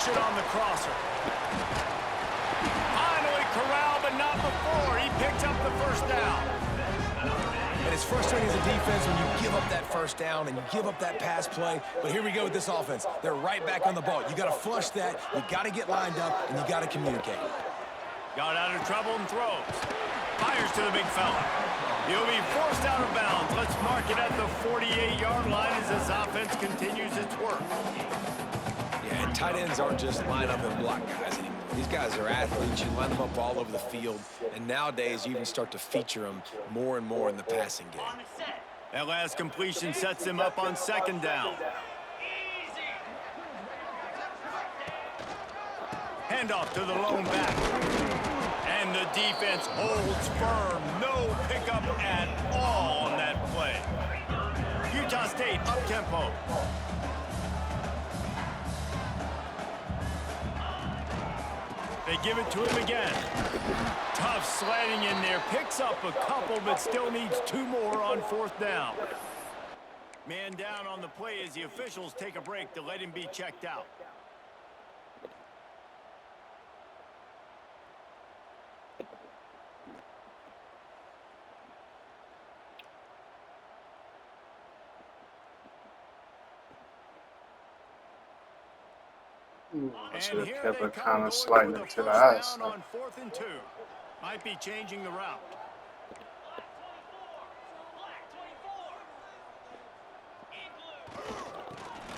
Protection on the crosser. Finally corralled, but not before. He picks up the first down. And it's frustrating as a defense when you give up that first down and you give up that pass play. But here we go with this offense. They're right back on the ball. You got to flush that. You got to get lined up, and you got to communicate. Got out of trouble and throws. Fires to the big fella. He'll be forced out of bounds. Let's mark it at the 48-yard line as this offense continues its work. Yeah, and tight ends aren't just line up and block guys anymore. These guys are athletes. You line them up all over the field. And nowadays, you even start to feature them more and more in the passing game. That last completion sets him up on second down. Handoff to the lone back. And the defense holds firm. No pickup at all on that play. Utah State up-tempo. They give it to him again. Tough sledding in there. Picks up a couple, but still needs 2 more on fourth down. Man down on the play as the officials take a break to let him be checked out. I should have kept it kind of sliding to the outside. On 4th and 2. Might be changing the route.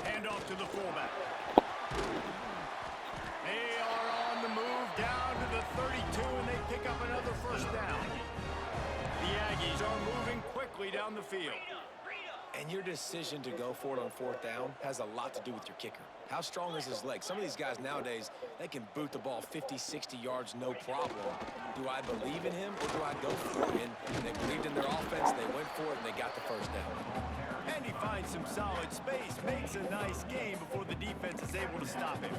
Hand off to the fullback. They are on the move down to the 32, and they pick up another first down. The Aggies are moving quickly down the field. And your decision to go for it on fourth down has a lot to do with your kicker. How strong is his leg? Some of these guys nowadays, they can boot the ball 50, 60 yards, no problem. Do I believe in him or do I go for it? And they believed in their offense, they went for it, and they got the first down. And he finds some solid space, makes a nice game before the defense is able to stop him.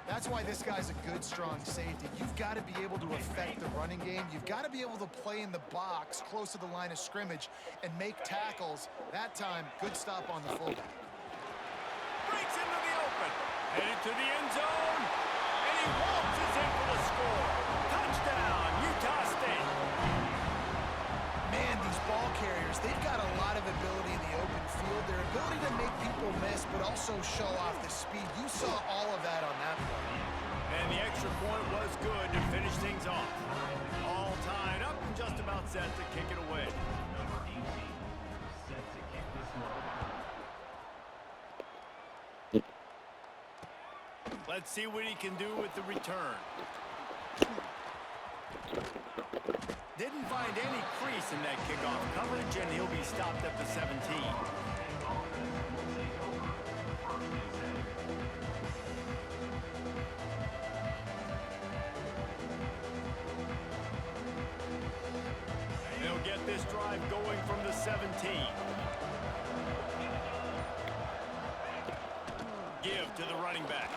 That's why this guy's a good, strong safety. You've got to be able to affect the running game. You've got to be able to play in the box close to the line of scrimmage and make tackles. That time, good stop on the fullback. Breaks into the open. Headed to the end zone. And he waltzes in for the score. Touchdown, Utah State. Man, these ball carriers, they've got a lot of ability in the open field. Their ability to make people miss, but also show off the speed. You saw all of that on that play. And the extra point was good to finish things off. All tied up and just about set to kick it away. Let's see what he can do with the return. Didn't find any crease in that kickoff coverage, and he'll be stopped at the 17. They'll get this drive going from the 17. Give to the running back.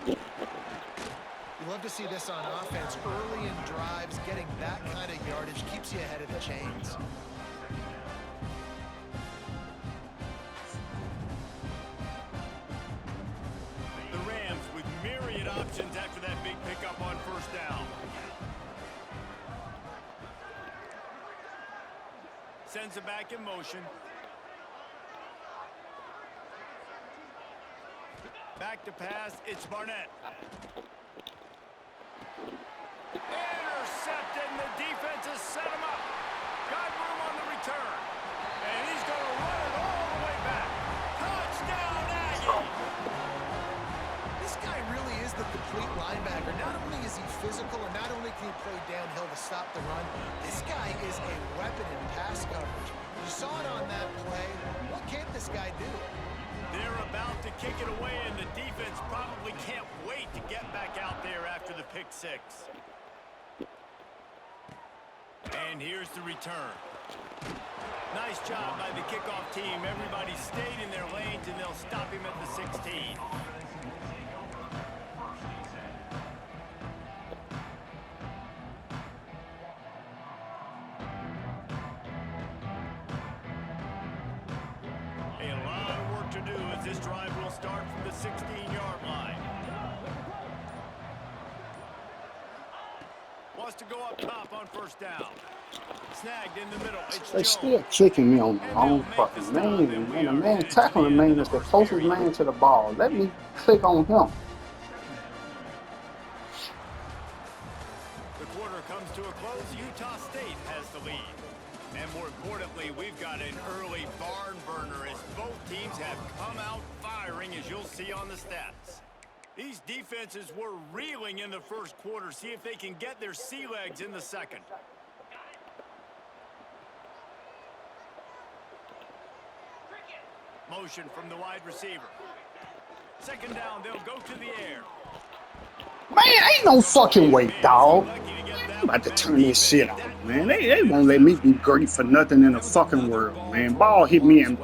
You love to see this on offense. Early in drives, getting that kind of yardage keeps you ahead of the chains. The Rams with myriad options after that big pickup on first down. Sends it back in motion. Back to pass, it's Barnett. Intercepted, and the defense has set him up. Got room on the return. And he's going to run it all the way back. Touchdown, Aggie! This guy really is the complete linebacker. Not only is he physical, and not only can he play downhill to stop the run, this guy is a weapon in pass coverage. You saw it on that play. What can't this guy do? They're about to kick it away, and the defense probably can't wait to get back out there after the pick six. And here's the return. Nice job by the kickoff team. Everybody stayed in their lanes, and they'll stop him at the 16. A lot of work to do as this drive will start from the 16-yard line. wants to go up top on first down. Snagged in the middle. It's They Jones. still kicking me on the And wrong they'll make the fucking stop, man, and we man. The are man headed to tackling the the end man of is the the first closest period. man to the ball. Let me click on him. The quarter comes to a close. Utah State has the lead. And more importantly, we've got an early barn burner as both teams have come out firing, as you'll see on the stats. These defenses were reeling in the first quarter. See if they can get their sea legs in the second. Motion from the wide receiver. Second down, they'll go to the air. Man, ain't no fucking way, dog. I'm about to turn this shit off, man. They won't let me be great for nothing in the fucking world, man. Ball hit me and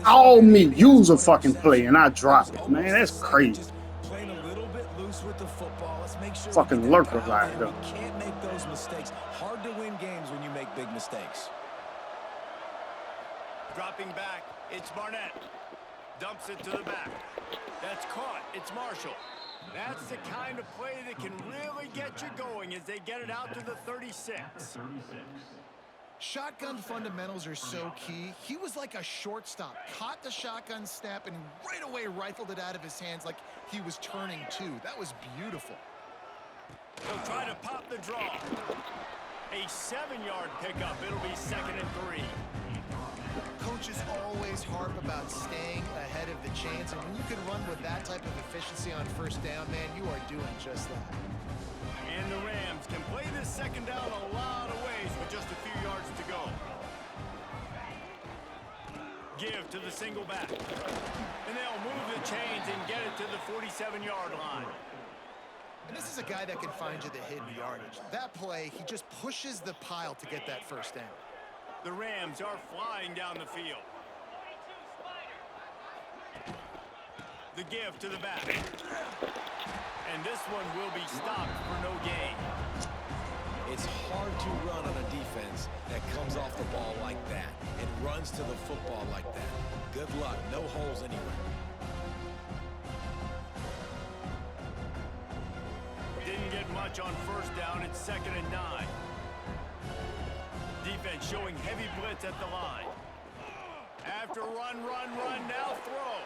all me use a fucking play and I drop it, man. That's crazy. Playing a little bit loose with the football. Let's make sure Fucking we get lurker that pile right in. there. We can't make those mistakes. Hard to win games when you make big mistakes. Dropping back, it's Barnett. Dumps it to the back. That's caught. It's Marshall. That's the kind of play that can really get you going as they get it out to the 36. Shotgun fundamentals are so key. He was like a shortstop. Caught the shotgun snap and right away rifled it out of his hands like he was turning two. That was beautiful. He'll try to pop the draw. A 7-yard pickup. It'll be 2nd and 3. Coaches always harp about staying ahead of the chains, and when you can run with that type of efficiency on first down, man, you are doing just that. And the Rams can play this second down a lot of ways with just a few yards to go. Give to the single back. And they'll move the chains and get it to the 47-yard line. And this is a guy that can find you the hidden yardage. That play, he just pushes the pile to get that first down. The Rams are flying down the field. The give to the back. And this one will be stopped for no gain. It's hard to run on a defense that comes off the ball like that. It runs to the football like that. Good luck. No holes anywhere. Didn't get much on first down. It's 2nd and 9. Defense showing heavy blitz at the line. After run, now throw.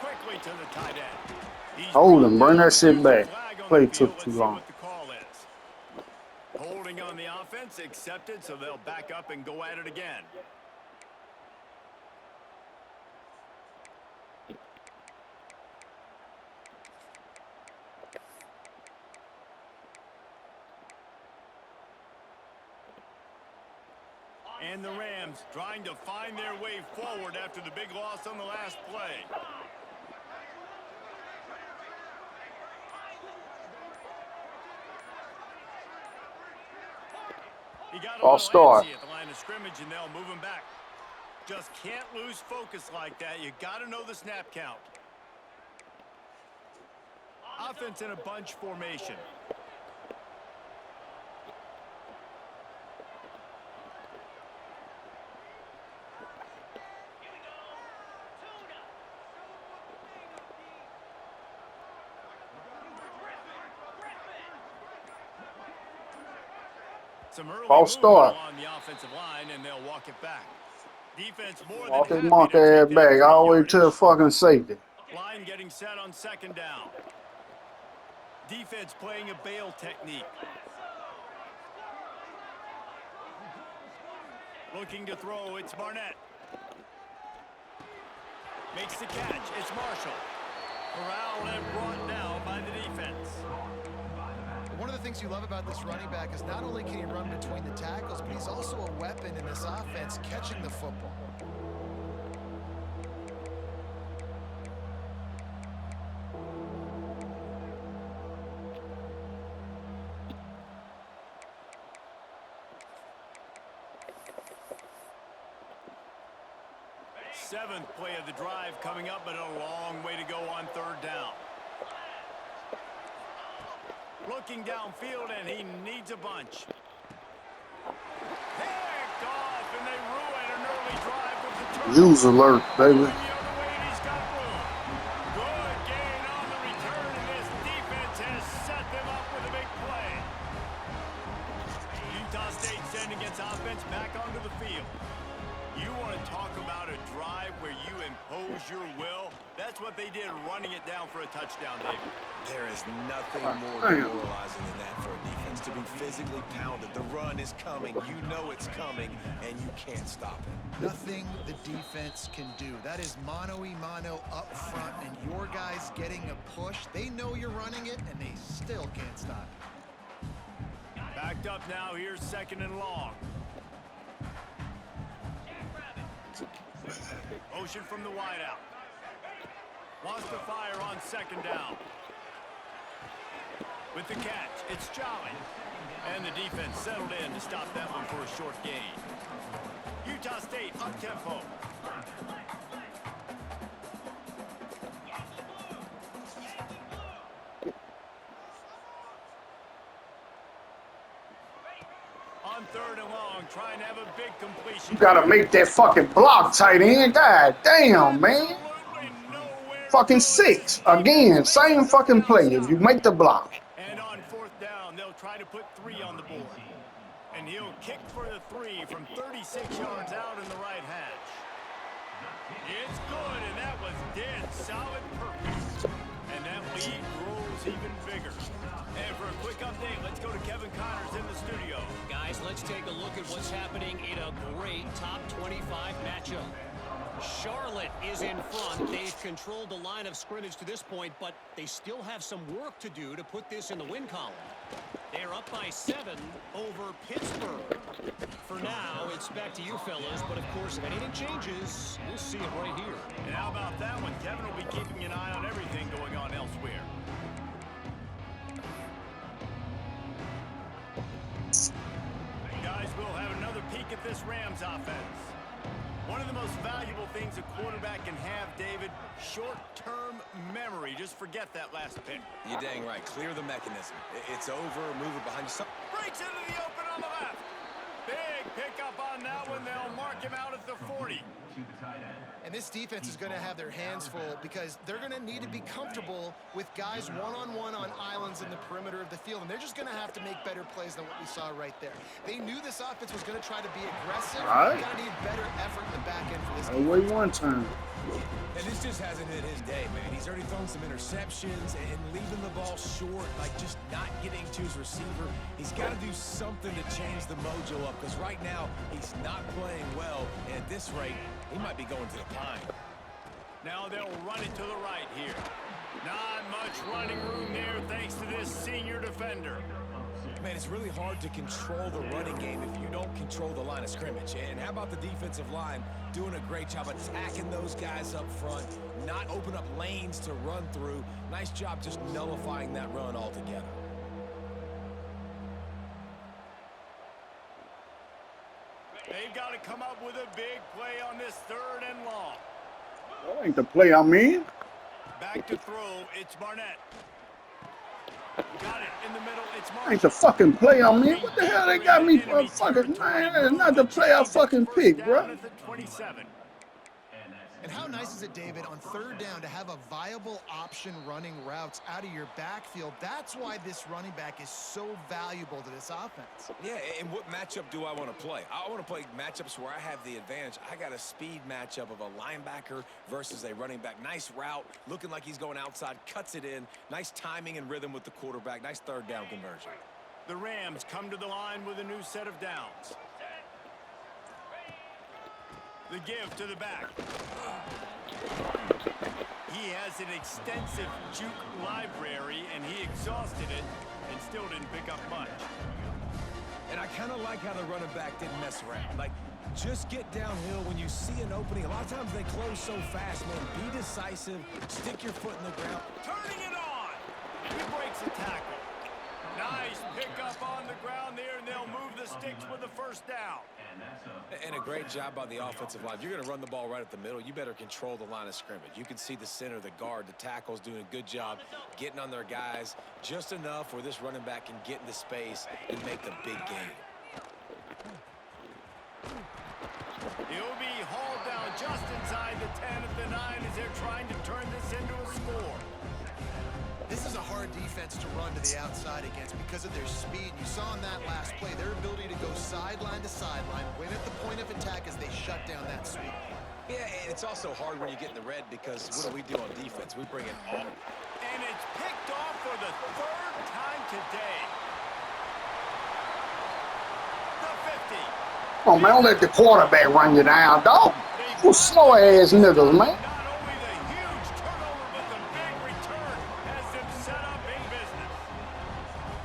Quickly to the tight end. He's Hold him, burn that shit back. Play took too Let's see long. what the call is. Holding on the offense, accepted, so they'll back up and go at it again. And the Rams trying to find their way forward after the big loss on the last play. He got a False little start. antsy at the line of scrimmage, and they'll move him back. Just can't lose focus like that. You got to know the snap count. Offense in a bunch formation. Some early False movement start. along the offensive line, and they'll walk it back. Defense more Walk than his happy monkey to ass take back that all the way to the yardage. fucking safety. Line getting set on 2nd down. Defense playing a bail technique. Looking to throw, it's Barnett. Makes the catch, it's Marshall. Corralled and brought down by the defense. One of the things you love about this running back is not only can he run between the tackles, but he's also a weapon in this offense catching the football. Seventh play of the drive coming up, but a long way to go on 3rd down. Looking downfield, and he needs a bunch. Picked off, and they ruin an early drive with the turnover. Use alert, baby. The other way, and he's got room. Good gain on the return, and this defense has set them up with a big play. this offense back onto the field. You want to talk about a drive where you impose your will? That's what they did, running it down for a touchdown, David. There is nothing more demoralizing than that for a defense, to be physically pounded. The run is coming. You know it's coming, and you can't stop it. Nothing the defense can do. That is mano-a-mano up front, and your guys getting a push. They know you're running it, and they still can't stop it. Backed up now. Here's 2nd and long. Motion from the wideout. Wants to fire on 2nd down. With the catch, it's Jolly. And the defense settled in to stop that one for a short gain. Utah State up tempo. On 3rd and long, trying to have a big completion. You gotta make that fucking block, tight end. God damn, man. Fucking 6. Again, same fucking play. If you make the block. And on 4th down, they'll try to put 3 on the board. And he'll kick for the 3 from 36 yards out in the right hash. It's good, and that was dead solid purpose. And that lead grows even bigger. And for a quick update, let's go to Kevin Connors in the studio. Guys, let's take a look at what's happening in a great top 25 matchup. Charlotte is in front. They've controlled the line of scrimmage to this point, but they still have some work to do to put this in the win column. They're up by 7 over Pittsburgh. For now, it's back to you fellas, but of course, if anything changes, we'll see it right here. And how about that one? Kevin will be keeping an eye on everything going on elsewhere. Guys, we'll have another peek at this Rams offense. One of the most valuable things a quarterback can have, David, short-term memory. Just forget that last pick. You're dang right. Clear the mechanism. It's over. Move it behind you. Breaks into the open on the left. Big pickup on that one. They'll mark him out at the 40. And this defense is going to have their hands full because they're going to need to be comfortable with guys one-on-one on islands in the perimeter of the field. And they're just going to have to make better plays than what we saw right there. They knew this offense was going to try to be aggressive. Right. They're going to need better effort in the back end for this I'll wait one time. And this just hasn't hit his day, man. He's already thrown some interceptions and leaving the ball short, like just not getting to his receiver. He's got to do something to change the mojo up because right now he's not playing well. And at this rate, he might be going to the pine. Now they'll run it to the right here. Not much running room there thanks to this senior defender. Man, it's really hard to control the running game if you don't control the line of scrimmage. And how about the defensive line doing a great job attacking those guys up front, not open up lanes to run through. Nice job just nullifying that run altogether. They've got to come up with a big play on this 3rd and long. That ain't the play I'm in. Back to throw, it's Barnett. Got it in the middle, it's That ain't the fucking play I'm in. What the hell they got me for fucking, man? That's not the play I fucking picked, bro. 27. And how nice is it, David, on 3rd down to have a viable option running routes out of your backfield? That's why this running back is so valuable to this offense. Yeah, and what matchup do I want to play? I want to play matchups where I have the advantage. I got a speed matchup of a linebacker versus a running back. Nice route, looking like he's going outside, cuts it in. Nice timing and rhythm with the quarterback. Nice 3rd down conversion. The Rams come to the line with a new set of downs. The give to the back. He has an extensive juke library, and he exhausted it and still didn't pick up much. And I kind of like how the running back didn't mess around. Like, just get downhill when you see an opening. A lot of times they close so fast, man. Be decisive. Stick your foot in the ground. Turning it on. He breaks the tackle. Nice pickup on the ground there, and they'll move the sticks with the 1st down. And a great job by the offensive line. You're going to run the ball right at the middle. You better control the line of scrimmage. You can see the center, the guard, the tackles doing a good job getting on their guys just enough where this running back can get into space and make the big game. He'll be hauled down just inside the 10 at the 9 as they're trying to turn this into a score. This is a hard hard defense to run to the outside against because of their speed. You saw in that last play their ability to go sideline to sideline, win at the point of attack as they shut down that sweep. Yeah, and it's also hard when you get in the red because what do on defense? We bring it all. And it's picked off for the third time today. The 50. Come on, man, don't let the quarterback run you down, dog. You slow ass niggas, man. Not only the huge turnover, but the big return has them set up in business.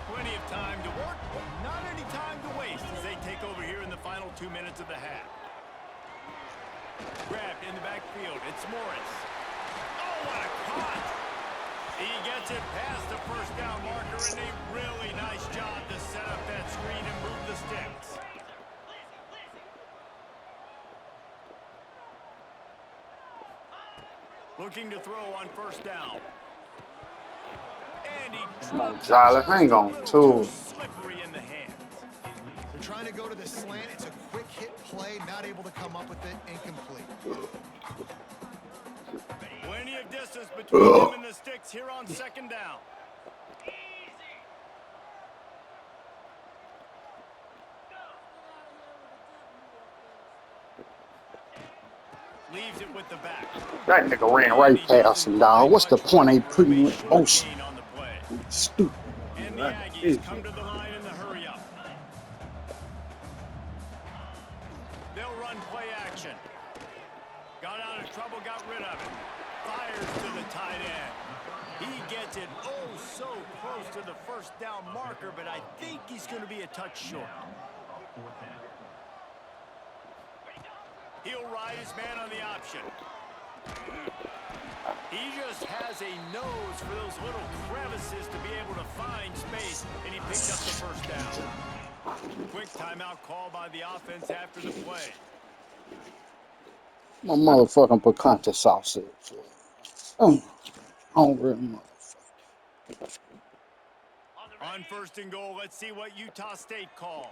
Plenty of time to work, not any time to waste as they take over here in the final 2 minutes of the half. Grabbed in the backfield, it's Morris. Oh, what a cut! He gets it past the first down marker, and a really nice job to set up that screen and move the sticks. Looking to throw on first down. And he Come on, Tyler, hang on, too. slippery in the hands. They're trying to go to the slant. It's a quick hit play, not able to come up with it, incomplete. Plenty of distance between them and the sticks here on second down. Leaves it with the back. That nigga ran right past him, dog. What's the point? Ain't putting you in motion. On the play. Stupid. And the Aggies come to the line in the hurry up. They'll run play action. Got out of trouble, got rid of it. Fires to the tight end. He gets it oh so close to the first down marker, but I think he's going to be a touch short. He'll ride his man on the option. He just has a nose for those little crevices to be able to find space, and he picked up the first down. Quick timeout call by the offense after the play. My motherfucking picante sausage. Oh, hungry motherfucker. On first and goal, let's see what Utah State calls.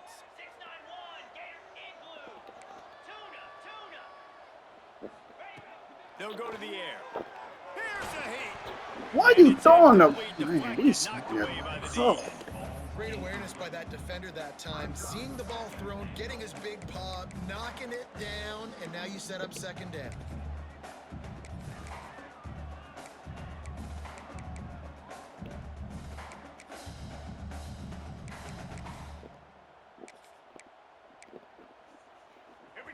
They'll go to the air. Here's a heat. Why you throwing the man? These niggas. Great awareness by that defender that time. Seeing the ball thrown, getting his big paw, knocking it down, and now you set up second down.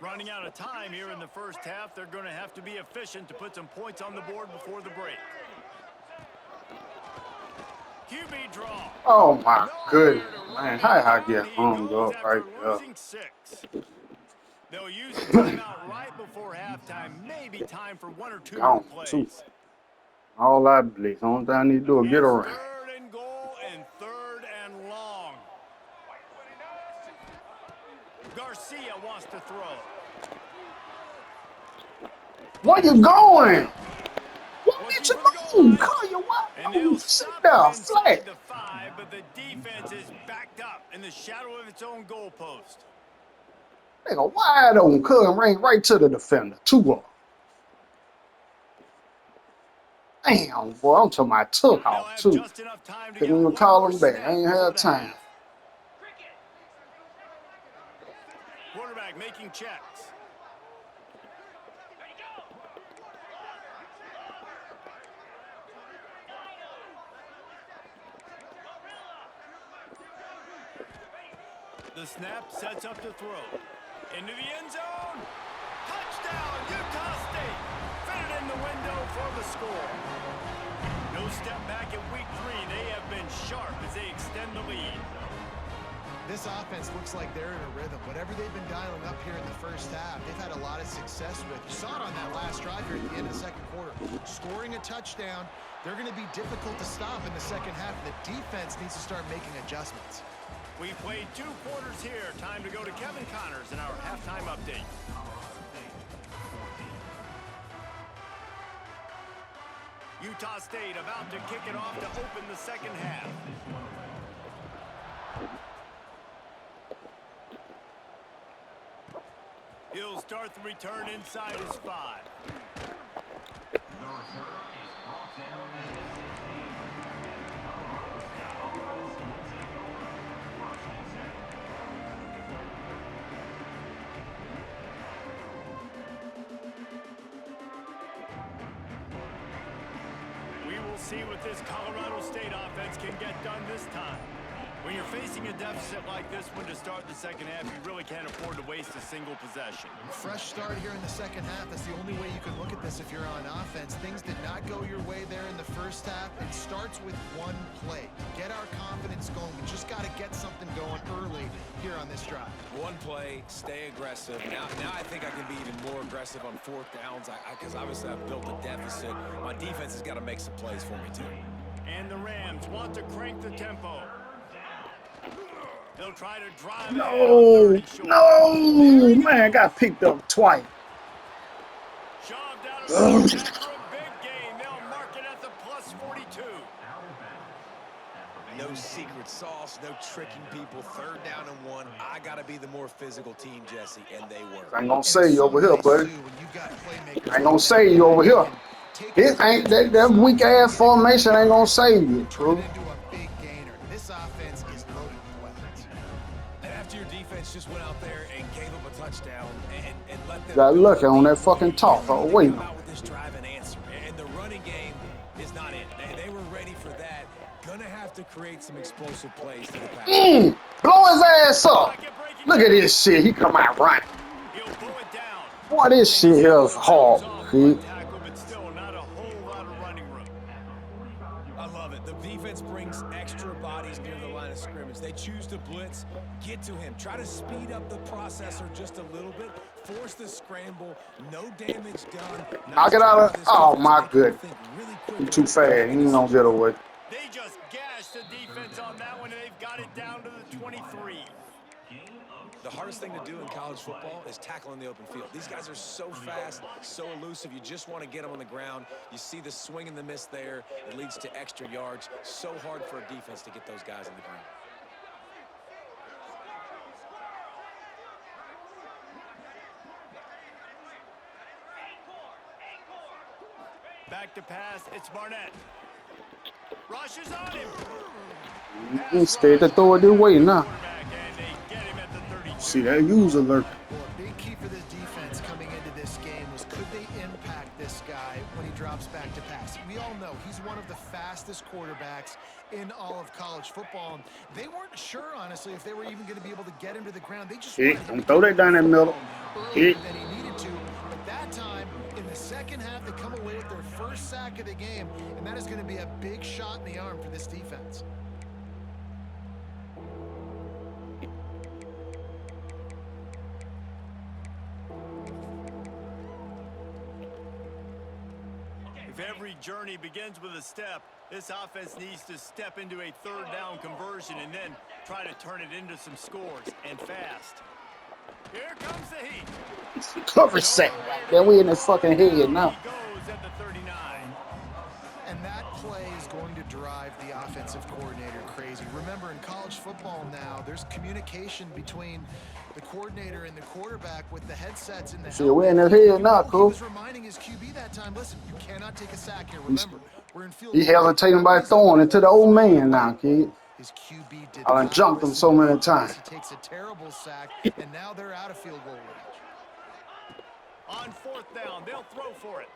Running out of time here in the first half, they're going to have to be efficient to put some points on the board before the break. QB draw. Oh my goodness, man. How I get hung up right there? They'll use a timeout right before halftime. Maybe time for one or two more Gone, plays. too. All I believe, only thing I need to do is get around. Third and goal and third and long. Garcia wants to throw. Where you going? What did you move? Call your And wife. they'll Sit stop down, him inside flat. the 5, but the defense is backed up in the shadow of its own goalpost. Nigga, wide open, cut ran right to the defender. 2 up. Damn, boy, I'm talking about took They'll off have too. just enough time to Didn't get even one call more him back. snap I ain't before had the time. half. Quarterback making checks. The snap sets up to throw. Into the end zone. Touchdown, Utah State. Fit it in the window for the score. No step back in week 3. They have been sharp as they extend the lead. This offense looks like they're in a rhythm. Whatever they've been dialing up here in the first half, they've had a lot of success with. You saw it on that last drive here at the end of the second quarter. Scoring a touchdown, they're going to be difficult to stop in the second half. The defense needs to start making adjustments. We've played 2 quarters here. Time to go to Kevin Connors in our halftime update. Utah State about to kick it off to open the second half. He'll start the return inside his 5. We'll see what this Colorado State offense can get done this time. When you're facing a deficit like this one to start the second half, you really can't afford to waste a single possession. Fresh start here in the second half. That's the only way you can look at this if you're on offense. Things did not go your way there in the first half. It starts with one play. Get our confidence going. We just got to get something going early here on this drive. One play, stay aggressive. Now I think I can be even more aggressive on fourth downs because obviously I've built a deficit. My defense has got to make some plays for me too. And the Rams want to crank the tempo. They'll try to drive No, no, man, got picked up twice. Shoved out of the for a big gain. They'll mark it at the plus 42. No secret sauce, no tricking people. Third down and 1. I got to be the more physical team, Jesse, and they were. I ain't gonna say you over here, buddy. I ain't gonna say you over here. This ain't that weak ass formation ain't gonna save you, true. This offense is loaded with weapons. And after your defense just went out there and gave them a touchdown and let them Got lucky on that fucking talk. Oh, wait. out with this drive and answer. And the running game is not it. They were ready for that. Gonna have to create some explosive plays to the pass. Blow his ass up. Look at this shit. He come out running. He'll pull it down. Boy, this shit here is hard, kid. But still not a whole lot of running room. I love it. The defense brings extra bodies near the line of scrimmage. They choose to blitz, get to him, try to speed up the processor just a little bit, force the scramble, no damage done. Knock it out of. Oh, my good. You too fast. You ain't gonna get away. They just gashed the defense on that one, and they've got it down to the 23. The hardest thing to do in college football is tackle in the open field. These guys are so fast, so elusive. You just want to get them on the ground. You see the swing and the miss there. It leads to extra yards. So hard for a defense to get those guys on the ground. Back to pass. It's Barnett. Rushes on him. You scared to throw it this way now. And they get him at the 32. See that user alert. Well, a big key for this defense coming into this game was could they impact this guy when he drops back to pass? We all know he's one of the fastest quarterbacks in all of college football. And they weren't sure, honestly, if they were even going to be able to get him to the ground. They just wanted him Don't to throw that down that middle. earlier than he needed to. But that time, in the second half, they come away with their first sack of the game, and that is going to be a big shot in the arm for this defense. If every journey begins with a step, this offense needs to step into a third down conversion and then try to turn it into some scores, and fast. Here comes the heat. Cover set right there. We in his fucking head now. He goes at the 39. And that play is going to drive the offensive coordinator crazy. Remember, in college football now, there's communication between the coordinator and the quarterback with the headsets in the See, we're in his head now, He cool. was reminding his QB that time, listen, you cannot take a sack here. Remember, we're in field. He hesitating by throwing it to the old man now, kid. His QB did I done not jumped him listen so many to times. He takes a terrible sack, and now they're out of field goal range. On fourth down, they'll throw for it.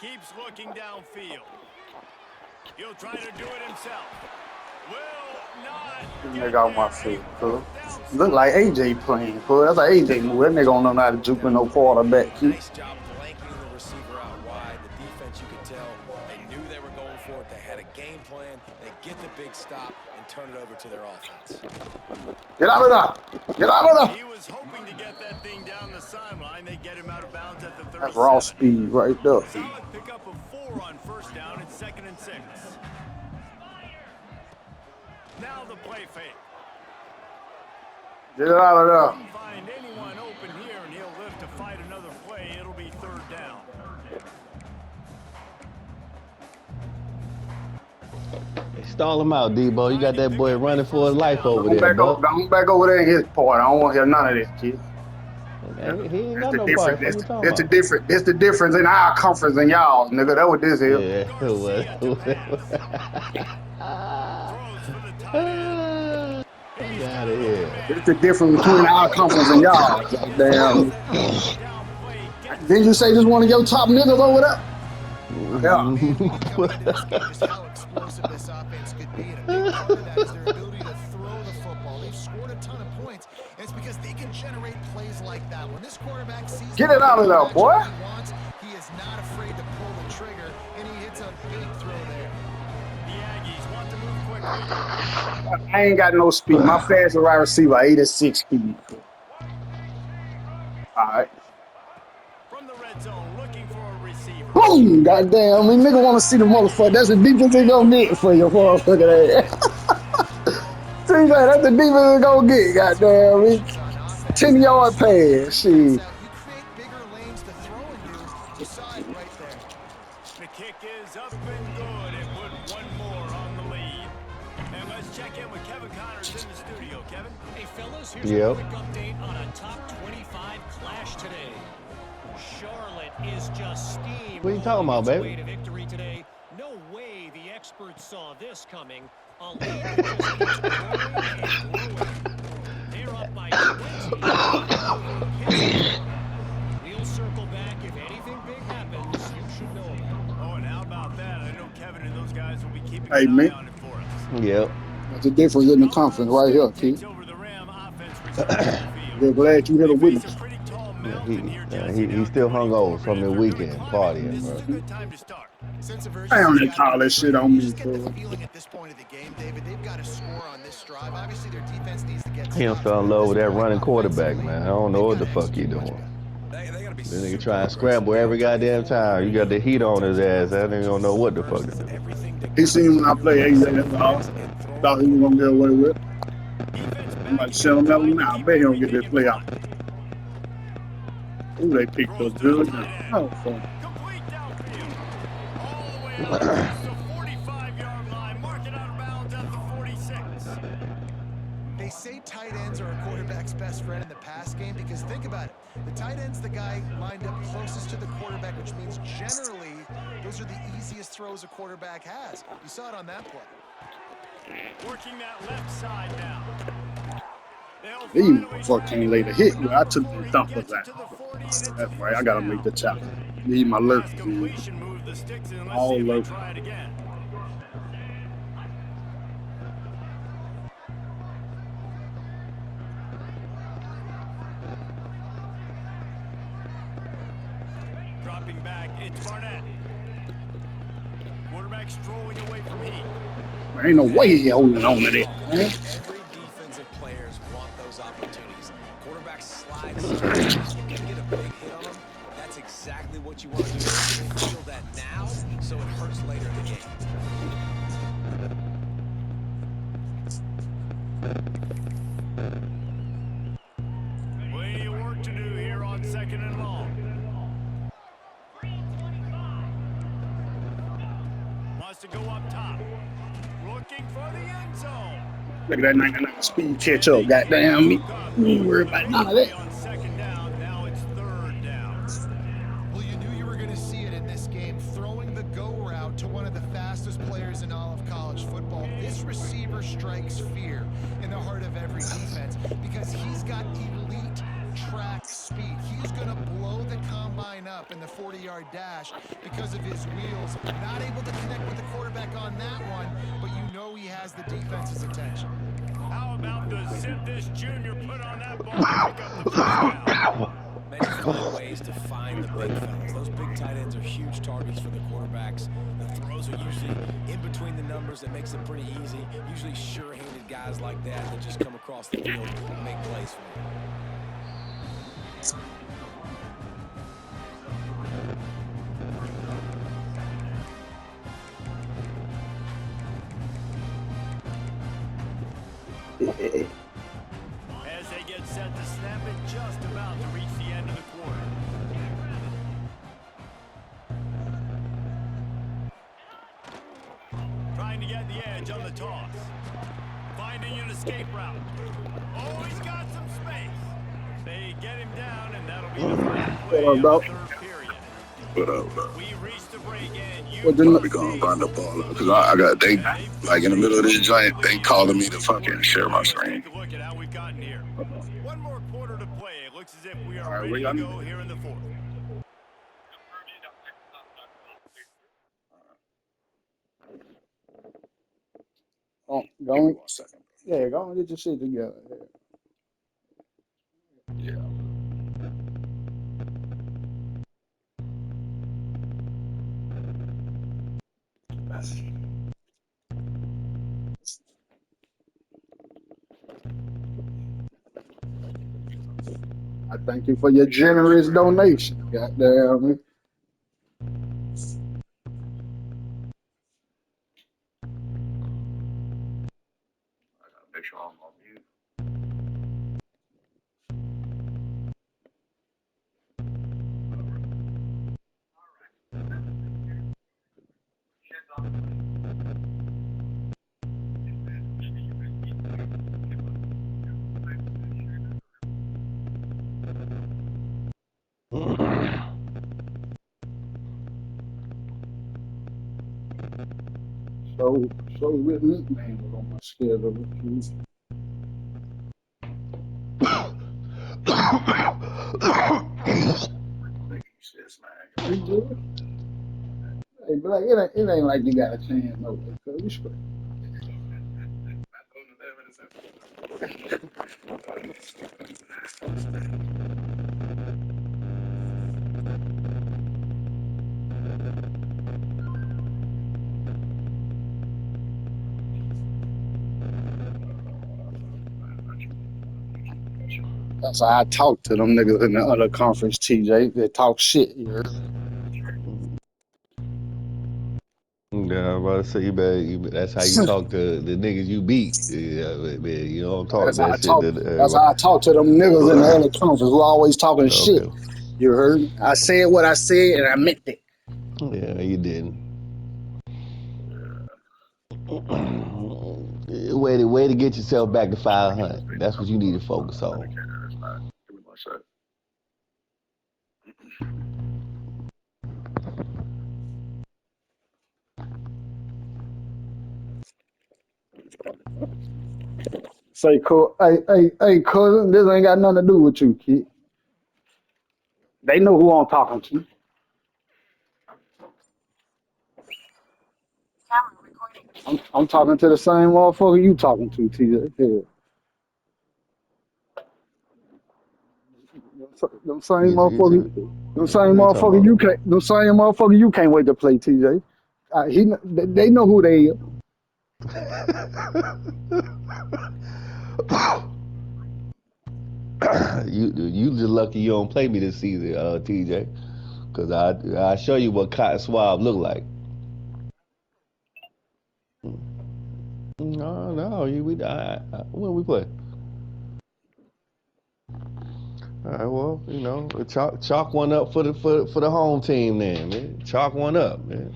Keeps looking downfield. He'll try to do it himself. Will not get Nigga off my there. feet, cool. Look like AJ playing, cool. That's an AJ move. That nigga don't know how to juke with no quarterback, kid. Nice job blanketing the receiver out wide. The defense, you could tell, they knew they were going for it. They had a game plan. They get the big stop and turn it over to their offense. Get out of there. Get out of there. He was hoping to get that thing down the sideline. They get him out of bounds at the 37. That's raw speed right there. Solid pickup of 4 on first down. It's 2nd and 6. Now the play fake. Get out of there. Couldn't find anyone open here, and he'll live to fight another play. It'll be 3rd down. Stall him out, Debo. You got that boy running for his life over there, bro. Don't back over there in his part. I don't want to hear none of this, kid. He ain't That's got the no difference. part. What you That's talking the about? difference. That's the difference in our conference and y'all, nigga. That's what this is. Yeah, it was. Throws for the tight end. Get out of here. It's the difference between our conference and y'all. Damn. Down play. Gets Didn't you say just one of your top niggas over there? Yeah. Man, we knew coming into this game just how explosive this offense could be, and a big part of that is their ability to throw the football. They've scored a ton of points, and it's because they can generate plays like that. When this quarterback sees Get it out of there, boy. he wants, he is not afraid to pull the trigger, and he hits a big throw there. The Aggies want to move quickly. I ain't got no speed. My fastest wide receiver, 86 speed. All right. From the red zone, looking for a receiver. Boom! Goddamn. I mean, nigga want to see the motherfucker. That's the defense they gonna get for your motherfucker ass. See that? That's the defense they gonna get. Goddamn. I mean, 10-yard pass. Shit. You create bigger lanes to throw into. You saw it right there. The kick is up and good. It put one more on the lead. And let's check in with Kevin Connors in the studio. Kevin? Hey, fellas, here's Yep. a quick update on a top 25 clash today. Charlotte is just steam. What you talking about, baby? Way to victory today. No way the experts saw this coming. A lead that just keeps growing and growing. They're up by 20. We'll circle back if anything big happens. You should know about it. Oh, and how about that? I know Kevin and those guys will be keeping Hey, an man. eye on it for us. Yep. That's the difference in the conference right here, Takes kid. over the Ram offense returning to the field. We're glad you hit a They face witness. a pretty tall He, mountain here, Jesse. he still hungover from the weekend partying, This is a bro. good time to start. Sense of Damn, urgency's they gotta call be that shit there. on You me, just get the bro. feeling at this point of the game, David, they've got to score on this drive. Obviously, their defense needs to get He done stops, fell in but love at with this that point, running quarterback, man. I don't know what the they've gotta fuck he execute much doing. better. They gotta be This nigga super try and aggressive. scramble every goddamn time. You got the heat on his ass. That nigga don't know what the fuck to do. Everything to He seen when I play AJ, that's all. Thought he was gonna get away with it. I'm about to shut him down now. I bet he don't get this play out. Ooh, they picked up good. Oh, fuck. Complete downfield. All the way out to the 45-yard line. Mark it out of bounds at the 46. They say tight ends are a quarterback's best friend in the pass game because think about it. The tight end's the guy lined up closest to the quarterback, which means generally those are the easiest throws a quarterback has. You saw it on that play. Working that left side now. They'll These finally motherfuckers can't lay the hit. Well, I took the thumpers get out. to the 40, and it's That's right. I first gotta down. make the challenge. Need my lurk. Last completion moved the sticks in. Let's All see if they lurk. try it again. Dropping back, it's Barnett. Quarterback strolling away from Heat. There ain't no way he holding on to that, man. Every defensive players want those opportunities. Quarterback slides. You can get a big hit on them. That's exactly what you want to do. You feel that now, so it hurts later in the game. Plenty of work to do here on 2nd and long. Wants to go up top. Looking for the end zone. Look at that 99 speed catch up. Goddamn me. You ain't worried about none of that. On 2nd down, now it's 3rd down. Well, you knew you were going to see it in this game. Throwing the go route to one of the fastest players in all of college football. This receiver strikes fear in the heart of every defense because he's got elite track speed. He's going to blow the combine up in the 40-yard dash because of his wheels. Not able to connect with the quarterback on that one, but you know he has the defense's attention. How about the zip this junior put on that ball to pick up the first down? Many find ways to find the big fellas. Those big tight ends are huge targets for the quarterbacks. The throws are usually in between the numbers. That makes it pretty easy. Usually sure-handed guys like that just come across the field and make plays for you. As they get set to snap it, just about to reach the end of the quarter. Trying to get the edge on the toss. Finding an escape route. Oh, he's got some space. They get him down, and that'll be the final play What of the up, 3rd period. What up, bro? We reached the break, and you What the- We gonna run the ball up because I got they like in the middle of this joint. They calling me to fucking share my screen. Take a look at how we've gotten here. One more quarter to play. It looks as if we are All right, ready we to got- go here in the 4th. Oh, go Give me on. 1 second. Yeah, go and get your shit together. Yeah. I thank you for your generous donation. Goddamn. Make sure I'm on mute. So with me, man, was on my schedule. Thank you, sis, man. You good? Hey, Black, it ain't like you got a chance, no way. Cause we straight. That's how I talk to them niggas in the other conference, TJ. They talk shit. You heard? Yeah, I'm about to say that's how you talk to the niggas you beat. Yeah, man, you don't talk That's how I that shit talk. to That's everybody. how I talk to them niggas in the other conference. We always talking shit. Okay. You heard? I said what I said, and I meant it. Yeah, you didn't. Way to get yourself back to 500. That's what you need to focus on. Give me 1 second. Say, hey, cousin, this ain't got nothing to do with you, kid. They know who I'm talking to. I'm talking to the same motherfucker you talking to, TJ. Yeah. Them same You motherfucker. too. Them same What are you talking motherfucker about? you can't. Them same motherfucker you can't wait to play, TJ. They know who they is. You just lucky you don't play me this season, TJ. Cause I show you what Cotton Swab look like. No, when we play. All right, well, chalk one up for the home team then, man. Chalk one up, man.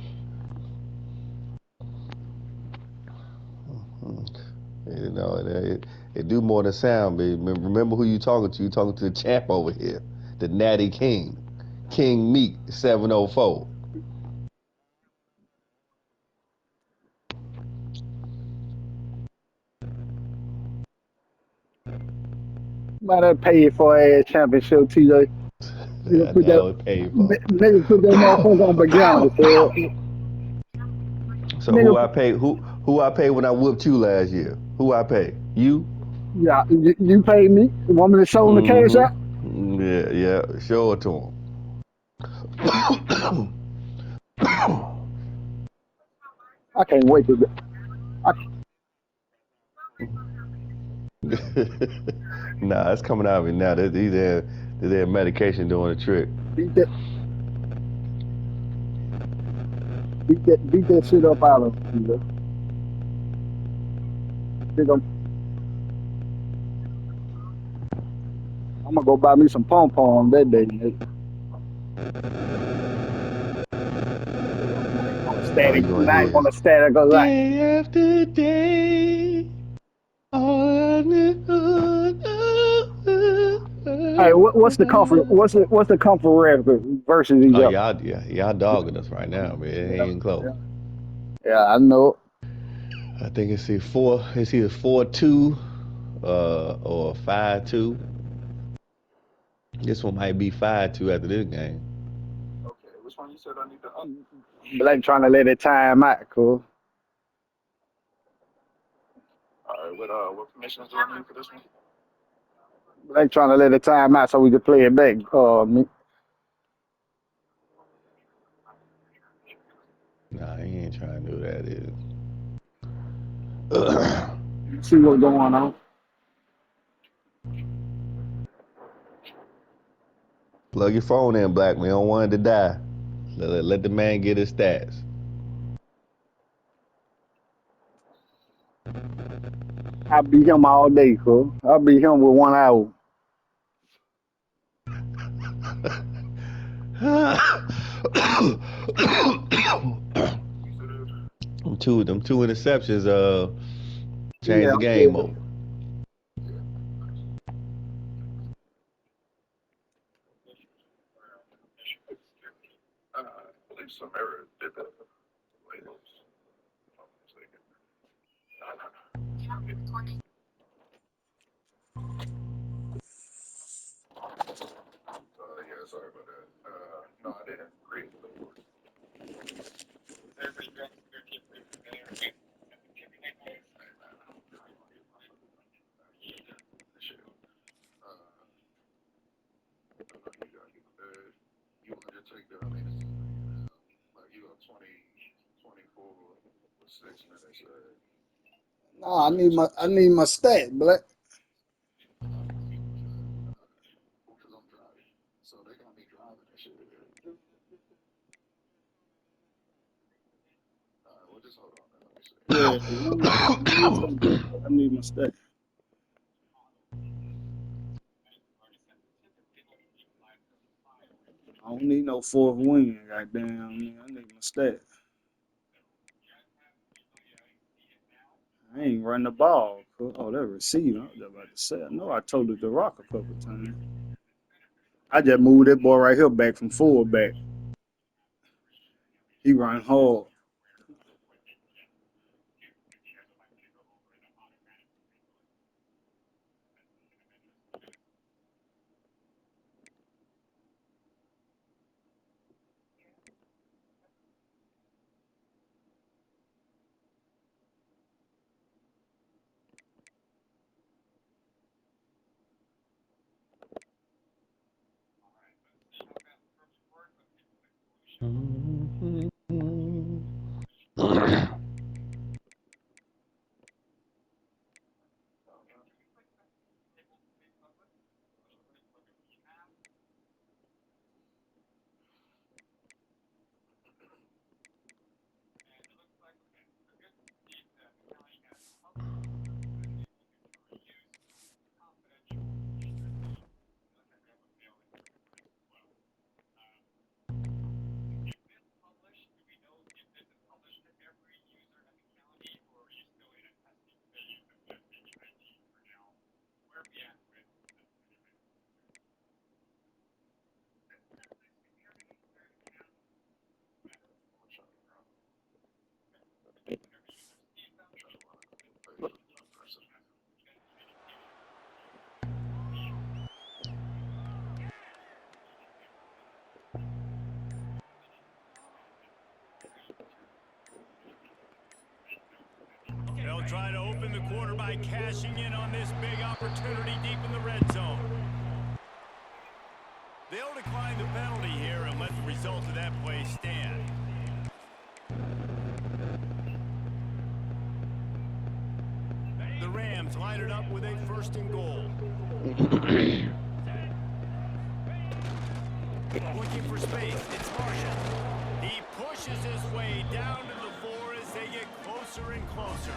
It do more than sound, baby. Remember who you talking to. You talking to the champ over here, the Natty King, King Meek 704. Might have paid for a championship, TJ. I know it paid for. Nigga put that motherfucker on beginner, so So nigga, who I pay when I whooped you last year? Who I pay? You? yeah, you paid me. You want me to show him the cash out? Yeah. Show it to him. I can't wait to. I, Nah, it's coming out of me now. They're medication doing the trick. beat that, beat that shit up out of him, TJ. I'm gonna go buy me some pom pom that day, nigga. Oh, you gonna Night hear on a static of life. day after day, all I knew. Hey, what's the comfort? What's the comfort versus each Oh, other? y'all dogging us right now, man. It Yeah, ain't close. yeah, yeah. I know. I think it's either 4-2, or 5-2. This one might be 5-2 after this game. Okay, which one you said I need to Black trying to let it time out, cool. sorry. What permissions do I need for this one? They trying to let the time out so we can play it back. Nah, he ain't trying to do that. See what's going on. Plug your phone in, Black. We don't want it to die. Let the man get his stats. I beat him all day, cuz. I beat him with 1 hour. them two interceptions changed Yeah, the game over. I believe Samara did that. Yeah, sorry about that. No, I didn't agree with the board. You want to take the, I mean, like you got 20, 24 with 6 minutes. No, I need my stat, Black. Because I'm driving. So they got me driving and shit. Alright, well, just hold on. Let me see. Yeah, I need my stat. I don't need no fourth win, goddamn. I need my stat. I ain't running the ball. Oh, that receiver. I was about to say. I know I told it to Rock a couple times. I just moved that boy right here back from fullback. He run hard. They'll try to open the quarter by cashing in on this big opportunity deep in the red zone. They'll decline the penalty here and let the result of that play stand. The Rams line it up with a 1st and goal. Looking for space, it's Marshall. He pushes his way down to the 4 as they get closer and closer.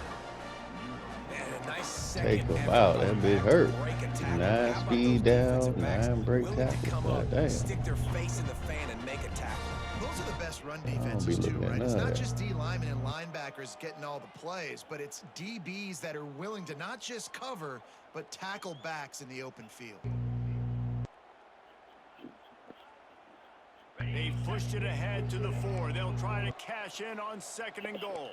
And a nice second Take him effort out. on That the bitch hurt. break attack. 9 How about speed those defensive down, backs 9 break willing to tackles. come God up, damn. stick their face in the fan and make a tackle. Those are the best run I don't be defenses too, looking at right? none It's of not that. just D linemen and linebackers getting all the plays, but it's DBs that are willing to not just cover, but tackle backs in the open field. They've pushed it ahead to the 4. They'll try to cash in on 2nd and goal.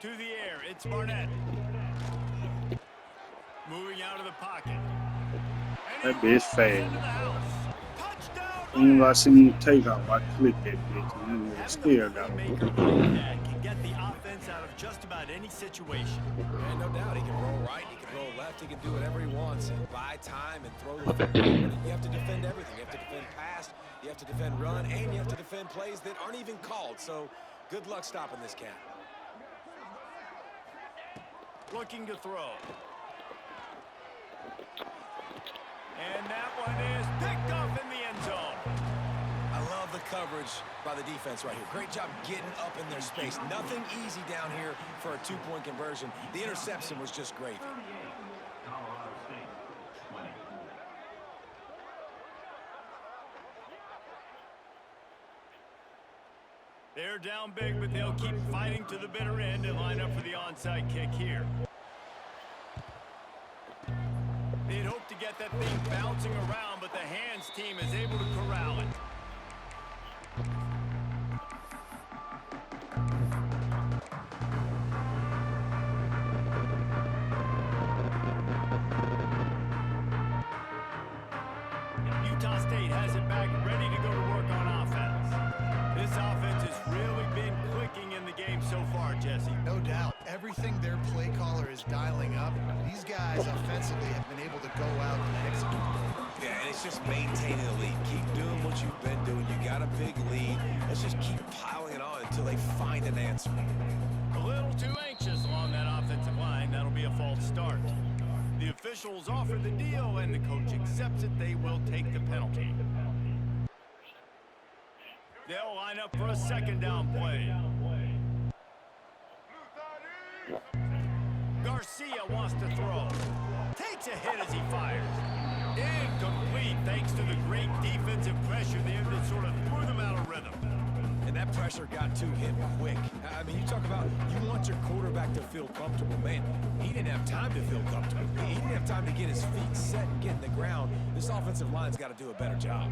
To the air, it's Barnett. Moving out of the pocket. That bitch Into the fast. house. Touchdown, soon as I seen the takeoff, I clicked that bitch, and then it still got Having a a playmaker like that can get the offense out of just about any situation. And no doubt, he can roll right, he can roll left, he can do whatever he wants and buy time and throw the football. You have to defend everything. You have to defend pass, you have to defend run, and you have to defend plays that aren't even called. So good luck stopping this cat. Looking to throw. And that one is picked up in the end zone. I love the coverage by the defense right here. Great job getting up in their space. Nothing easy down here for a two-point conversion. The interception was just great. They're down big, but they'll keep fighting to the bitter end and line up for the onside kick here. They'd hope to get that thing bouncing around, but the hands team is able to corral it. Utah State has it back, ready to go to work on offense. This offense has really been clicking in the game so far, Jesse. No doubt. Everything their play caller is dialing up, these guys offensively have been able to go out and execute. Yeah, and it's just maintaining the lead. Keep doing what you've been doing. You got a big lead. Let's just keep piling it on until they find an answer. A little too anxious along that offensive line. That'll be a false start. The officials offer the deal, and the coach accepts it. They will take the penalty. They'll line up for a second down play. Garcia wants to throw. Takes a hit as he fires. Incomplete thanks to the great defensive pressure there that sort of threw them out of rhythm. And that pressure got to him quick. I mean, you talk about you want your quarterback to feel comfortable. Man, he didn't have time to feel comfortable. He didn't have time to get his feet set and get in the ground. This offensive line's got to do a better job.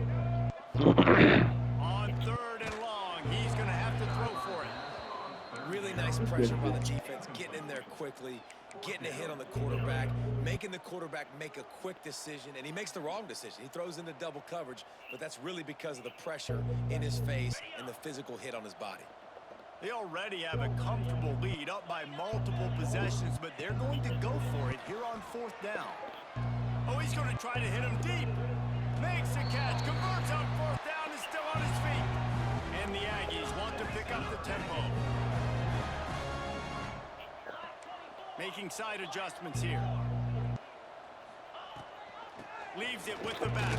On third and long, he's going to have to throw for it. Really nice pressure by the defense, getting in there quickly, getting a hit on the quarterback, making the quarterback make a quick decision, and he makes the wrong decision. He throws into double coverage, but that's really because of the pressure in his face and the physical hit on his body. They already have a comfortable lead, up by multiple possessions, but they're going to go for it here on fourth down. Oh, he's going to try to hit him deep. Makes the catch, converts on fourth down, is still on his feet. And the Aggies want to pick up the tempo. Making side adjustments here. Leaves it with the back.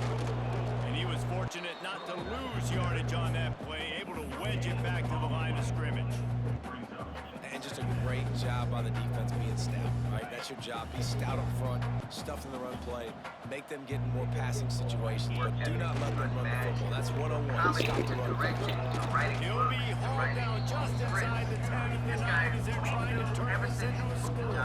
And he was fortunate not to lose yardage on that play, able to wedge it back to the line of scrimmage. And just a great job by the defense being stout, right? That's your job. Be stout up front, stuff in the run play, make them get in more passing situations, but do not let them run the football. That's 101. Stop the run play. He'll be hauled down just inside the 10 of the 9 as they're trying to turn this into a score.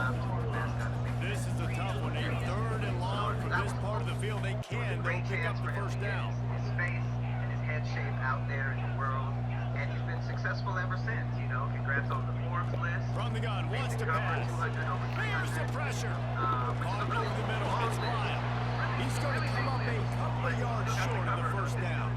This is a tough one. A third and long from this part of the field. They can. They'll pick up the first down. His face and his head shape out there in the world, and he's been successful ever since. You know, congrats on the Forbes list. From the gun, wants to pass. Here's the pressure. Caught through the middle. It's Lyle. He's going to come up a couple of yards short of the first down.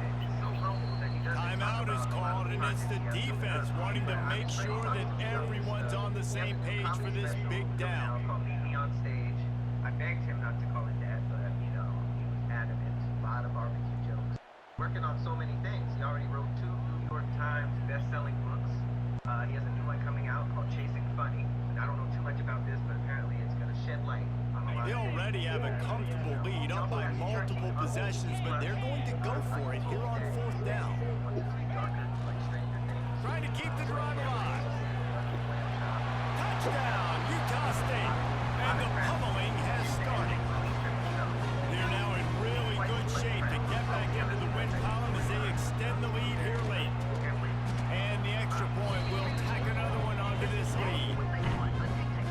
Timeout is called, and it's the defense wanting to make sure that everyone's on the same page for this big down. Me on stage. I begged him not to call it that, but you know, he was adamant. A lot of barbecue jokes. Working on so many things. He already wrote 2 New York Times best-selling books. He has a new one coming out called Chasing Funny. And I don't know too much about this, but apparently it's going to shed light on a lot They of things. already have a comfortable lead, up by multiple possessions, but they're going to go for it here on fourth down. Trying to keep the drive alive. Touchdown, Utah State. And the pummeling has started. They're now in really good shape to get back into the win column as they extend the lead here late. And the extra point will tack another one onto this lead.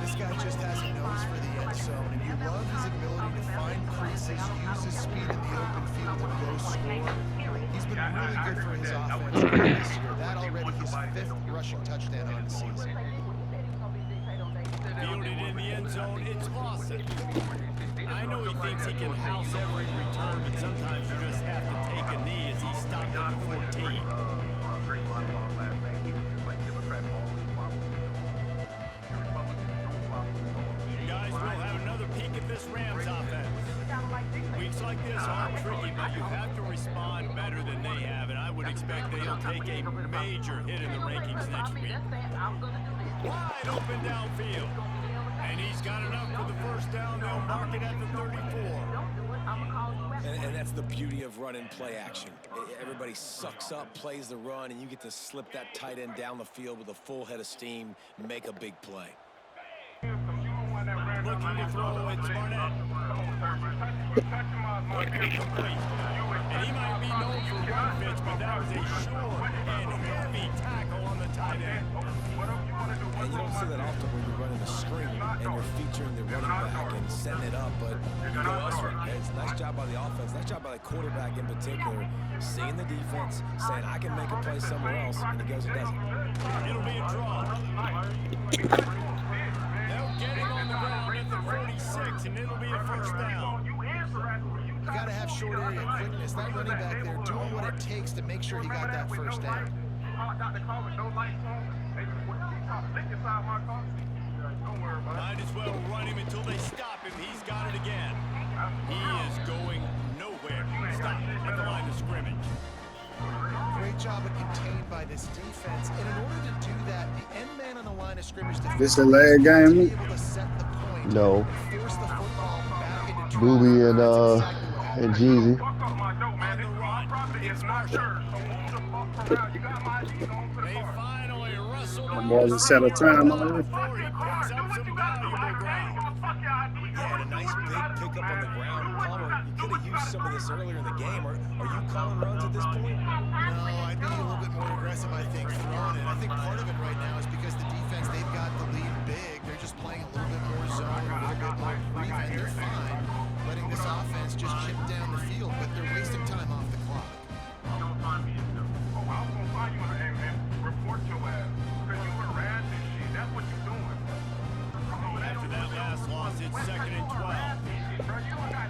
This guy just has a nose for the end zone, and you love his ability to find creases, use his speed in the open field, and go score. He's been really good for his offense this year. That already his 5th rushing touchdown on the season. Fielded in the end zone, it's Lawson. I know he thinks he can house every return, but sometimes you just have to take a knee as he stopped at the 14. Guys, we'll have another peek at this Rams offense. Weeks like this are tricky, but you have to respond better than they have, and I would expect they'll take a major hit in the rankings next week. Wide open downfield. And he's got enough for the first down. They'll mark it at the 34. And that's the beauty of run and play action. Everybody sucks up, plays the run, and you get to slip that tight end down the field with a full head of steam, make a big play. Looking to throw, it's Barnett. Incomplete. And he might be known for run fits, but that was a short and heavy tackle on the tight end. And you don't see that often when you're running a screen and you're featuring the running back and setting it up, but you go elsewhere. It's a nice job by the offense, nice job by the quarterback in particular, seeing the defense, saying, I can make a play somewhere else, and he goes and does it. It'll be a draw. They'll get him on the ground at the 46, and it'll be a first down. You got to have short area quickness. That running back there doing what it takes to make sure he got that first down. Might as well run him until they stop him. He's got it again. He is going nowhere. Stop at the line of scrimmage. Great job of contained by this defense. And in order to do that, the end man on the line of scrimmage This a leg game? be able to set the point, No. force the football back into Booby and That's exactly what happened. Jeezy. On the run, it's Marshall. They finally wrestled My him boys to have set a time before already. he picks up some valuable ground. Yeah, and a nice big pickup on the ground. Palmer, you could have used some of this earlier in the game. Are you calling runs at this point? No, I'd be a little bit more aggressive, I think, throwing it. I think part of it right now is because the defense, they've got the lead big. They're just playing a little bit more zone, a little bit more prevent. They're fine letting this offense just chip down the field, but they're wasting time off the clock. After that last loss, it's 2nd and 12.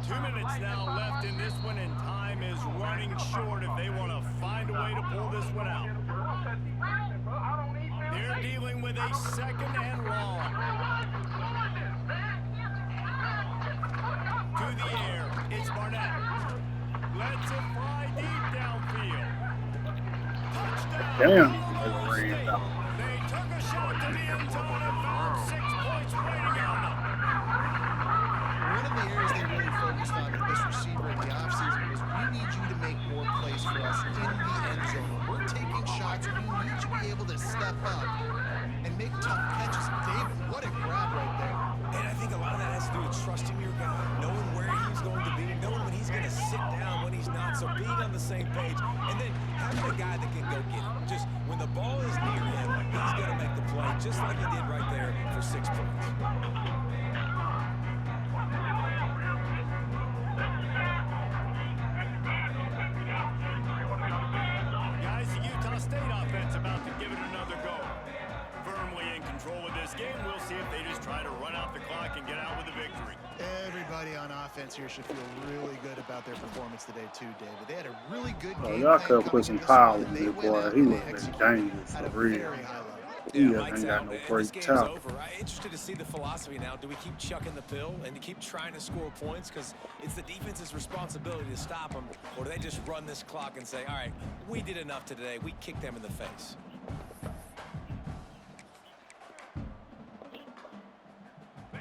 2 minutes now left in this one, and time is running short if they want to find a way to pull this one out. They're dealing with a 2nd and long. To the air, it's Barnett. Lets it fly deep downfield. Touchdown. Damn, they ran out. They took a shot to the end zone and found 6 points waiting on them. One of the areas they really focused on with this receiver in the offseason was we need you to make more plays for us in the end zone. When we're taking shots, we need you to be able to step up and make tough catches. David, what a grab right there. And I think a lot of that has to do with trusting your guy, knowing where he's going to be, knowing when he's going to sit down, when he's not, so being on the same page, and then having a guy that can go get it. Just when the ball is near him, he's going to make the play, just like he did right there for 6 points. Guys, the Utah State offense about to give it another go. Firmly in control of this game. We'll see if they just try to run out the clock and get out with a victory. Everybody on offense here should feel really good about their performance today too, David. They had a really good Oh, game y'all plan could put coming some into this power one, in and this they boy. went out He and was they been executed dangerous at for a real. very high level. He Mike's ain't got out. no This great game's talent. over. I'm interested to see the philosophy now. Do we keep chucking the pill and keep trying to score points because it's the defense's responsibility to stop them, or do they just run this clock and say, all right, we did enough today, we kicked them in the face?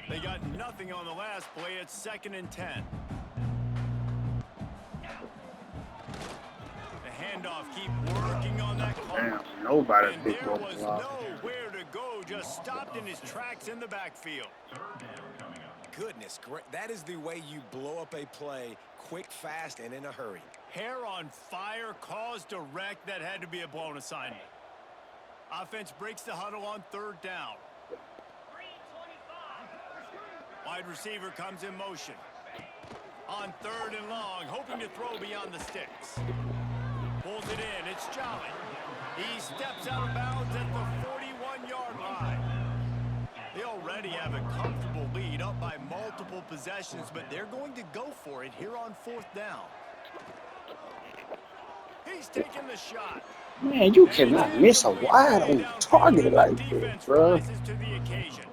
They got nothing on the last play. It's 2nd and 10. The handoff, keep working on that clock. Damn, nobody And picked there up was the loss. nowhere to go, just stopped in his tracks in the backfield. Goodness, great. That is the way you blow up a play quick, fast, and in a hurry. Hair on fire, caused a wreck that had to be a blown assignment. Offense breaks the huddle on 3rd down. Wide receiver comes in motion. On 3rd and long, hoping to throw beyond the sticks. Pulls it in, it's Jolly. He steps out of bounds at the 41-yard line. They already have a comfortable lead up by multiple possessions, but they're going to go for it here on 4th down. He's taking the shot. Man, you And it's cannot miss a incomplete. wide Way on downfield, target and like the that, defense bro. rises to the occasion.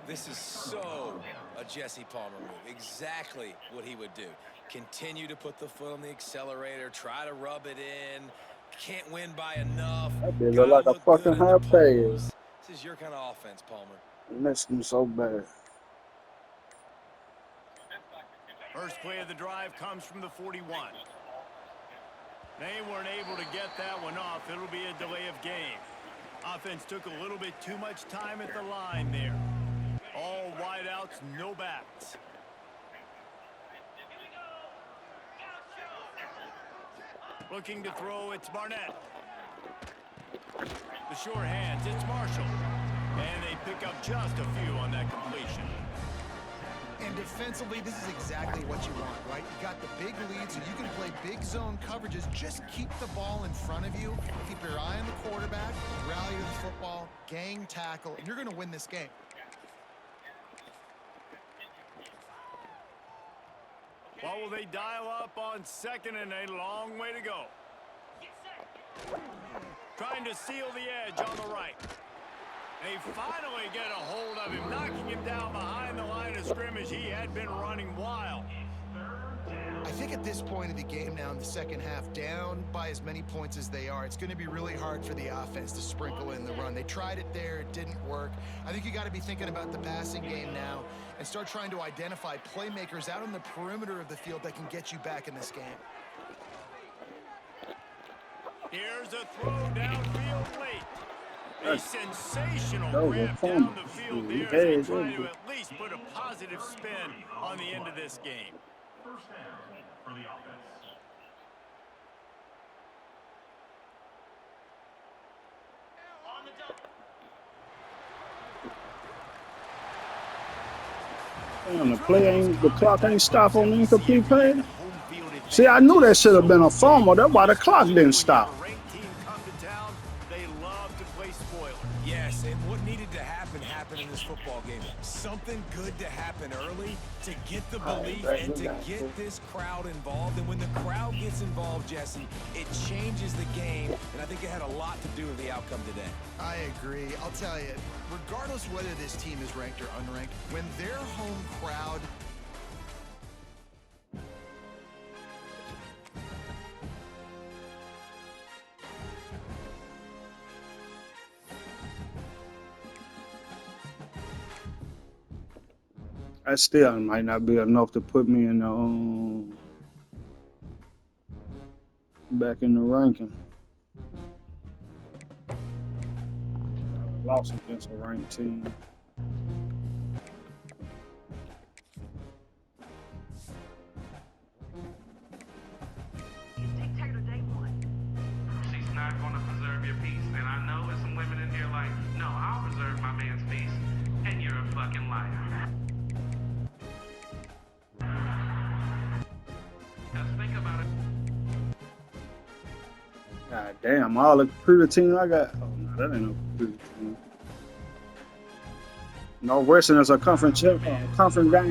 This is so a Jesse Palmer move. Exactly what he would do. Continue to put the foot on the accelerator, try to rub it in. Can't win by enough. That bitch look Gotta like a look good fucking in the high pass. polls. This is your kind of offense, Palmer. Missed him so bad. First play of the drive comes from the 41. They weren't able to get that one off. It'll be a delay of game. Offense took a little bit too much time at the line there. All wideouts, no backs. Looking to throw, it's Barnett. The short hands, it's Marshall. And they pick up just a few on that completion. And defensively, this is exactly what you want, right? You got the big lead, so you can play big zone coverages. Just keep the ball in front of you. Keep your eye on the quarterback. Rally to the football. Gang tackle. And you're going to win this game. Well, will they dial up on 2nd and a long way to go? Trying to seal the edge on the right. They finally get a hold of him, knocking him down behind the line of scrimmage. He had been running wild. I think at this point of the game now in the second half, down by as many points as they are, it's going to be really hard for the offense to sprinkle in the run. They tried it there. It didn't work. I think you got to be thinking about the passing game now and start trying to identify playmakers out on the perimeter of the field that can get you back in this game. Here's a throw downfield late. A sensational That was a grab fumble. down the field He there had as they try that. to at least put a positive spin on the end of this game. Damn, the clock ain't stop on the incomplete pass. See, I knew that should have been a fumble. That's why the clock didn't stop. Ranked team come to town, they love to play spoiler. Yes, and what needed to happen happened in this football game. Something good to happen early to get the belief and to get this crowd involved. And when the crowd gets involved, Jesse, it changes the game. And I think it had a lot to do with the outcome today. I agree. I'll tell you, regardless whether this team is ranked or unranked, when their home crowd That still might not be enough to put me in the back in the ranking. Lost against a ranked team. She's not going to preserve your peace. And I know there's some women in here like, no, I'll preserve my man's peace. And you're a fucking liar. Just think about it. God damn, all the pretty team I got. Oh no, that ain't no pretty team. Northwestern is a conference game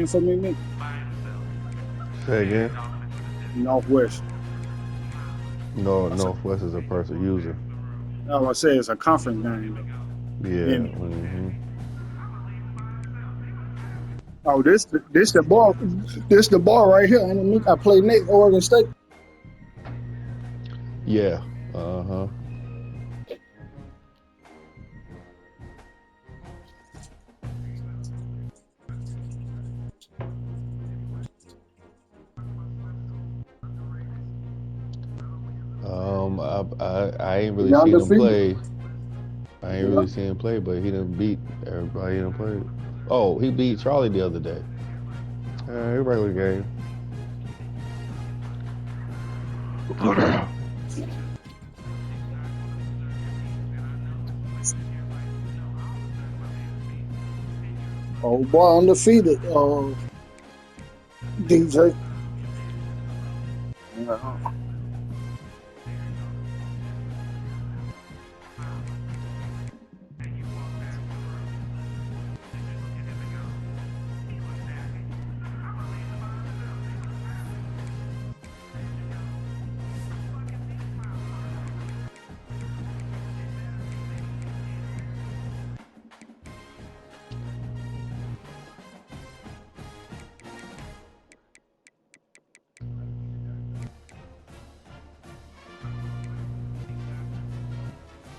for me, Nick. By himself. Say again. Northwest. No, Northwest is a person user. I was say it's a conference game. Yeah. Yeah. Mm-hmm. Oh, this the ball right here. Underneath, I play Nate Oregon State. Yeah. Uh-huh. I ain't really He seen him undefeated. play. I ain't really seen him play, but he done beat everybody he done played. Oh, he beat Charlie the other day. Regular game. Oh boy, undefeated. DJ.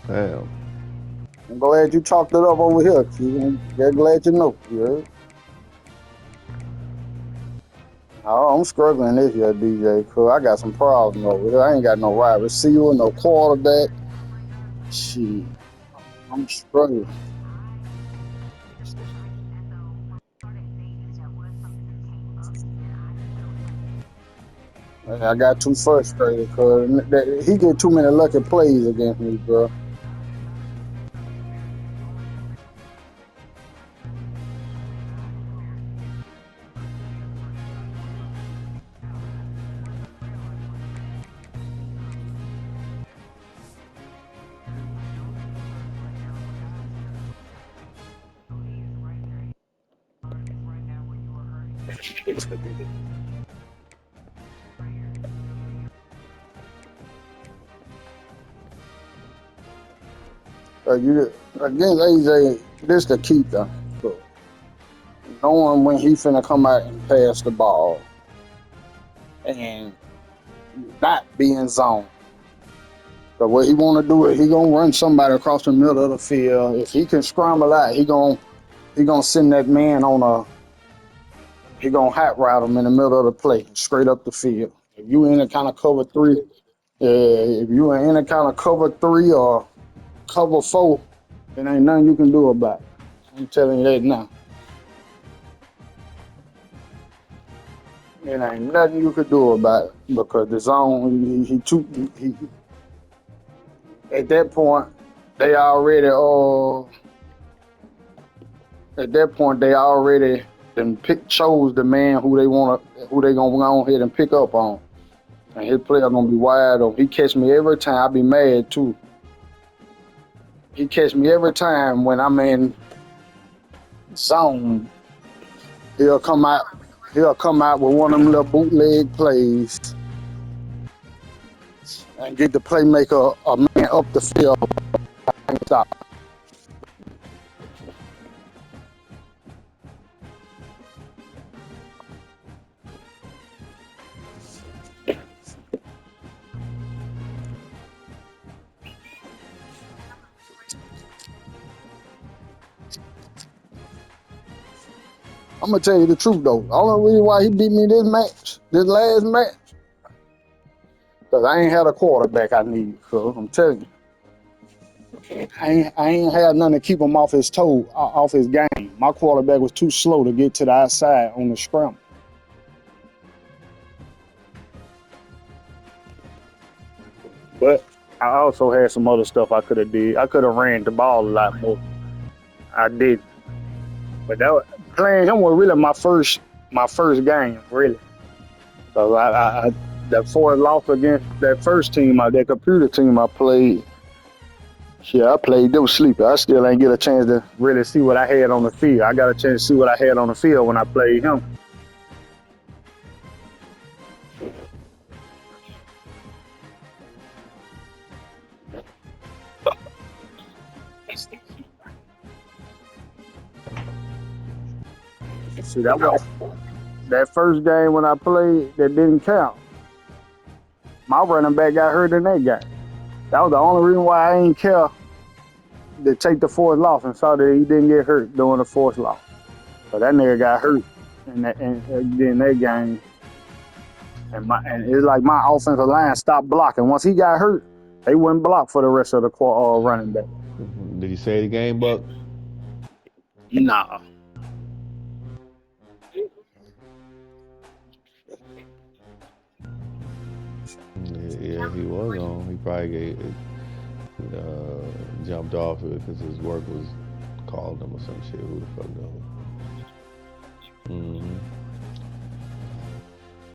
Damn. I'm glad you chalked it up over here, Q. I'm glad you know. Yeah. Oh, I'm struggling this year, DJ, cause I got some problems over here. I ain't got no wide receiver, no quarterback. Shit, I'm struggling. I got too frustrated cause he get too many lucky plays against me, bro. You against AJ, this the key thing. So, knowing when he finna come out and pass the ball and not be in zone. But what he want to do is he gonna run somebody across the middle of the field. If he can scramble out, he gonna send that man on he gonna hot route him in the middle of the play, straight up the field. If you in a kind of cover three, if you in any kind of cover 3 or cover 4, there ain't nothing you can do about it. I'm telling you that now. There ain't nothing you could do about it because the zone, he at that point, they already chose the man who they gonna go ahead and pick up on. And his player gonna be wide open. He catch me every time. I be mad too. He catch me every time when I'm in zone. He'll come out with one of them little bootleg plays and get the playmaker a man up the field. Stop. I'm gonna tell you the truth though. The only reason why he beat me this last match, because I ain't had a quarterback I need. So I'm telling you, I ain't had nothing to keep him off his game. My quarterback was too slow to get to the outside on the scramble. But I also had some other stuff I could have did. I could have ran the ball a lot more. I did, but playing him was really my first game, really. So that 4 loss against that first team, that computer team I played. Yeah, I played them sleepy. I still ain't get a chance to really see what I had on the field. I got a chance to see what I had on the field when I played him. See, that first game when I played that didn't count. My running back got hurt in that game. That was the only reason why I ain't care to take the 4th loss and saw that he didn't get hurt during the 4th loss. So that nigga got hurt in that game. And it's like my offensive line stopped blocking. Once he got hurt, they wouldn't block for the rest of the running back. Did he say the game, Buck? Nah. Yeah, if he was on, he probably jumped off it because his work was calling him or some shit. Who the fuck knows?